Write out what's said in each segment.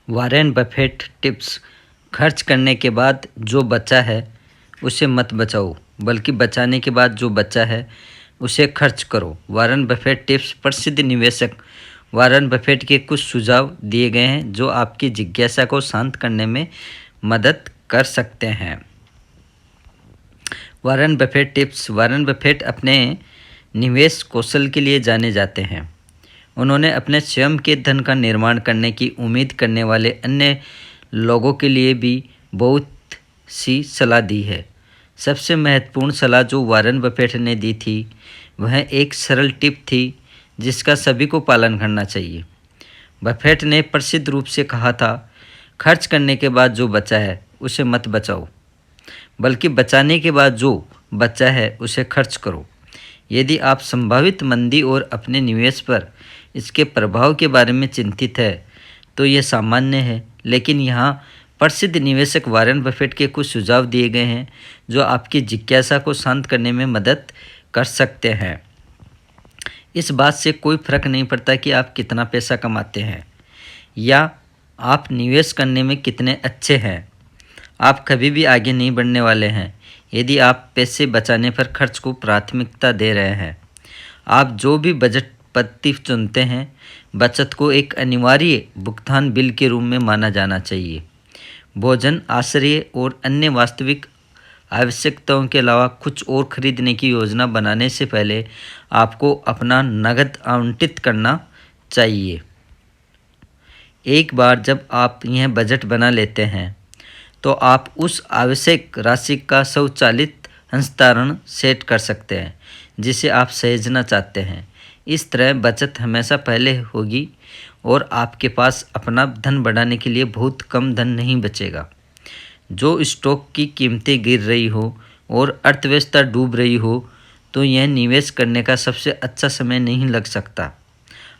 Warren Buffett tips. खर्च करने के बाद जो बचा है उसे मत बचाओ, बल्कि बचाने के बाद जो बचा है उसे खर्च करो। Warren Buffett tips. प्रसिद्ध निवेशक वॉरेन बफेट के कुछ सुझाव दिए गए हैं जो आपकी जिज्ञासा को शांत करने में मदद कर सकते हैं। Warren Buffett tips. Warren Buffett अपने निवेश कौशल के लिए जाने जाते हैं। उन्होंने अपने स्वयं के धन का निर्माण करने की उम्मीद करने वाले अन्य लोगों के लिए भी बहुत सी सलाह दी है। सबसे महत्वपूर्ण सलाह जो वॉरेन बफेट ने दी थी वह एक सरल टिप थी जिसका सभी को पालन करना चाहिए। बफेट ने प्रसिद्ध रूप से कहा था, खर्च करने के बाद जो बचा है उसे मत बचाओ, बल्कि बचाने के बाद जो बचा है उसे खर्च करो। यदि आप संभावित मंदी और अपने निवेश पर इसके प्रभाव के बारे में चिंतित है तो यह सामान्य है, लेकिन यहाँ प्रसिद्ध निवेशक वॉरेन बफेट के कुछ सुझाव दिए गए हैं जो आपकी जिज्ञासा को शांत करने में मदद कर सकते हैं। इस बात से कोई फर्क नहीं पड़ता कि आप कितना पैसा कमाते हैं या आप निवेश करने में कितने अच्छे हैं, आप कभी भी आगे नहीं बढ़ने वाले हैं यदि आप पैसे बचाने पर खर्च को प्राथमिकता दे रहे हैं। आप जो भी बजट पद्धति चुनते हैं, बचत को एक अनिवार्य भुगतान बिल के रूप में माना जाना चाहिए। भोजन, आश्रय और अन्य वास्तविक आवश्यकताओं के अलावा कुछ और खरीदने की योजना बनाने से पहले आपको अपना नकद आवंटित करना चाहिए। एक बार जब आप यह बजट बना लेते हैं तो आप उस आवश्यक राशि का स्वचालित हस्तांतरण सेट कर सकते हैं जिसे आप सहेजना चाहते हैं। इस तरह बचत हमेशा पहले होगी और आपके पास अपना धन बढ़ाने के लिए बहुत कम धन नहीं बचेगा। जो स्टॉक की कीमतें गिर रही हो और अर्थव्यवस्था डूब रही हो तो यह निवेश करने का सबसे अच्छा समय नहीं लग सकता।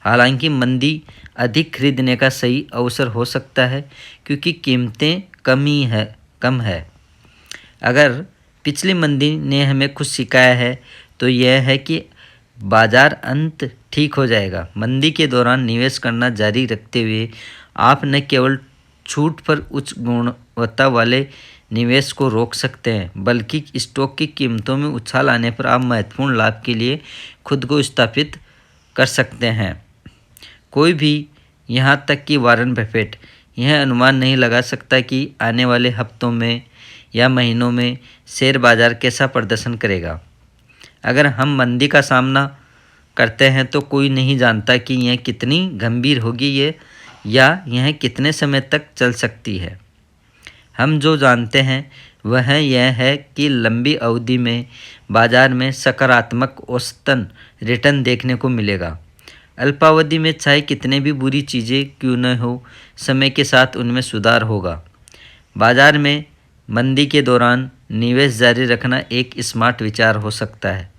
हालांकि मंदी अधिक खरीदने का सही अवसर हो सकता है क्योंकि कीमतें कम है। अगर पिछली मंदी ने हमें कुछ सिखाया है तो यह है कि बाजार अंत ठीक हो जाएगा। मंदी के दौरान निवेश करना जारी रखते हुए आप न केवल छूट पर उच्च गुणवत्ता वाले निवेश को रोक सकते हैं, बल्कि स्टॉक की कीमतों में उछाल आने पर आप महत्वपूर्ण लाभ के लिए खुद को स्थापित कर सकते हैं। कोई भी, यहाँ तक कि वॉरेन बफेट, यह अनुमान नहीं लगा सकता कि आने वाले हफ्तों में या महीनों में शेयर बाजार कैसा प्रदर्शन करेगा। अगर हम मंदी का सामना करते हैं तो कोई नहीं जानता कि यह कितनी गंभीर होगी या यह कितने समय तक चल सकती है। हम जो जानते हैं वह यह है कि लंबी अवधि में बाजार में सकारात्मक औसतन रिटर्न देखने को मिलेगा। अल्पावधि में चाहे कितने भी बुरी चीज़ें क्यों न हो, समय के साथ उनमें सुधार होगा। बाजार में मंदी के दौरान निवेश जारी रखना एक स्मार्ट विचार हो सकता है,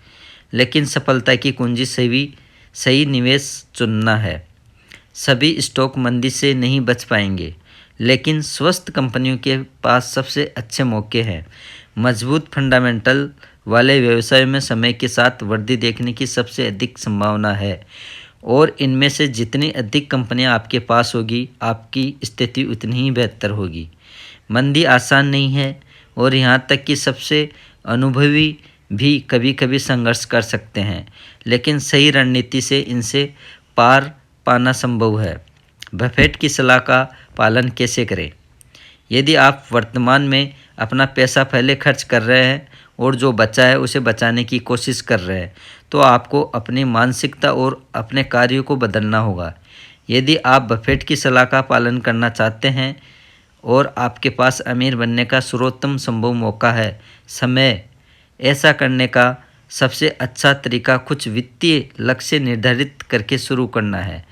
लेकिन सफलता की कुंजी सही निवेश चुनना है। सभी स्टॉक मंदी से नहीं बच पाएंगे, लेकिन स्वस्थ कंपनियों के पास सबसे अच्छे मौके हैं। मजबूत फंडामेंटल वाले व्यवसाय में समय के साथ वृद्धि देखने की सबसे अधिक संभावना है और इनमें से जितनी अधिक कंपनियां आपके पास होगी, आपकी स्थिति उतनी ही बेहतर होगी। मंदी आसान नहीं है और यहाँ तक कि सबसे अनुभवी भी कभी कभी संघर्ष कर सकते हैं, लेकिन सही रणनीति से इनसे पार पाना संभव है। बफेट की सलाह का पालन कैसे करें? यदि आप वर्तमान में अपना पैसा पहले खर्च कर रहे हैं और जो बचा है उसे बचाने की कोशिश कर रहे हैं तो आपको अपनी मानसिकता और अपने कार्यों को बदलना होगा। यदि आप बफेट की सलाह का पालन करना चाहते हैं और आपके पास अमीर बनने का सर्वोत्तम संभव मौका है, समय ऐसा करने का सबसे अच्छा तरीका कुछ वित्तीय लक्ष्य निर्धारित करके शुरू करना है।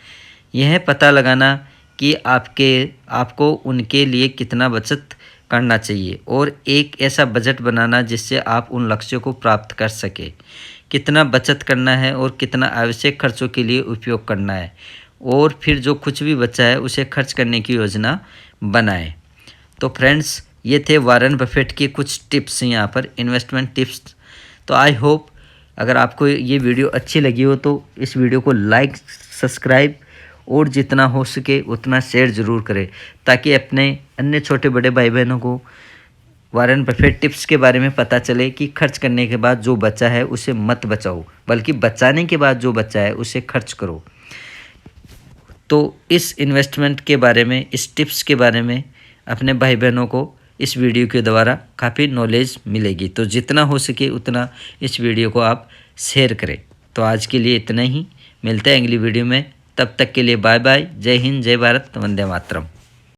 यह पता लगाना कि आपको उनके लिए कितना बचत करना चाहिए और एक ऐसा बजट बनाना जिससे आप उन लक्ष्यों को प्राप्त कर सके। कितना बचत करना है और कितना आवश्यक खर्चों के लिए उपयोग करना है और फिर जो कुछ भी बचा है उसे खर्च करने की योजना बनाएं। तो फ्रेंड्स, ये थे वॉरेन बफेट के कुछ टिप्स, यहाँ पर इन्वेस्टमेंट टिप्स। तो आई होप अगर आपको ये वीडियो अच्छी लगी हो तो इस वीडियो को लाइक, सब्सक्राइब और जितना हो सके उतना शेयर ज़रूर करें, ताकि अपने अन्य छोटे बड़े भाई बहनों को वॉरेन बफेट टिप्स के बारे में पता चले कि खर्च करने के बाद जो बचा है उसे मत बचाओ, बल्कि बचाने के बाद जो बचा है उसे खर्च करो। तो इस इन्वेस्टमेंट के बारे में, इस टिप्स के बारे में अपने भाई बहनों को इस वीडियो के द्वारा काफ़ी नॉलेज मिलेगी। तो जितना हो सके उतना इस वीडियो को आप शेयर करें। तो आज के लिए इतना ही, मिलते हैं अगली वीडियो में। तब तक के लिए बाय बाय। जय हिंद, जय भारत, वंदे मातरम।